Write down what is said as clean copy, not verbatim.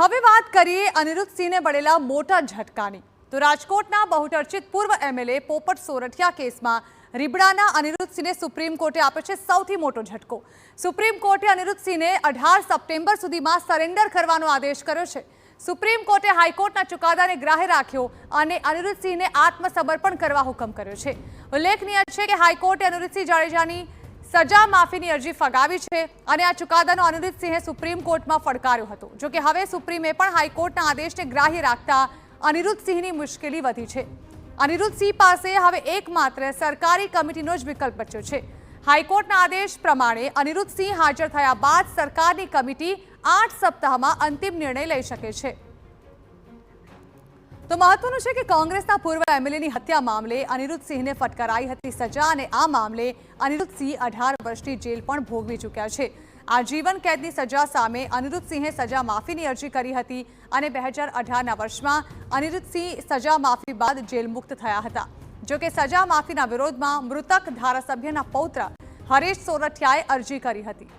હવે વાત કરીએ અનિરુદ્ધસિંહને મળેલા મોટા ઝટકાની। તો રાજકોટના બહુચર્ચિત પૂર્વ એમએલએ પોપટ સોરઠિયા કેસમાં રીબડાના અનિરુદ્ધસિંહને સુપ્રીમ કોર્ટે આપ્યો છે સૌથી મોટો ઝટકો। સુપ્રીમ કોર્ટે અનિરુદ્ધસિંહને 18 સપ્ટેમ્બર સુધીમાં સરેન્ડર કરવાનો આદેશ કર્યો છે। સુપ્રીમ કોર્ટે હાઈકોર્ટના ચુકાદાને ગ્રાહ્ય રાખ્યો અને અનિરુદ્ધસિંહને આત્મસમર્પણ કરવા હુકમ કર્યો છે। ઉલ્લેખનીય છે કે હાઈકોર્ટે અનિરુદ્ધસિંહ જાડેજાની સજા માફીની અરજી ફગાવી છે અને આ ચુકાદાનો અનિરુદ્ધસિંહે સુપ્રીમ કોર્ટમાં ફડકાર્યો હતો। જો કે હવે સુપ્રીમે પણ હાઈકોર્ટના આદેશને ગ્રાહ્ય રાખતા અનિરુદ્ધસિંહની મુશ્કેલી વધી છે। અનિરુદ્ધસિંહ પાસે હવે એકમાત્ર સરકારી કમિટીનો જ વિકલ્પ બચ્યો છે। હાઈકોર્ટના આદેશ પ્રમાણે અનિરુદ્ધસિંહ હાજર થયા બાદ સરકારની કમિટી 8 સપ્તાહમાં અંતિમ નિર્ણય લઈ શકે છે। તો મહત્વનું છે કે કોંગ્રેસના પૂર્વ એમએલએની હત્યા મામલે અનિરુદ્ધસિંહને ફટકારાઈ હતી સજા અને આ મામલે અનિરુદ્ધસિંહ 18 વર્ષની જેલ પણ ભોગવી ચૂક્યા છે। આજીવન કેદની સજા સામે અનિરુદ્ધસિંહે સજા માફીની અરજી કરી હતી અને 2018ના વર્ષમાં અનિરુદ્ધસિંહ સજા માફી બાદ જેલ મુક્ત થયા હતા। જો કે સજા માફીના વિરોધમાં મૃતક ધારાસભ્યના પૌત્ર હરેશ સોરઠિયાએ અરજી કરી હતી।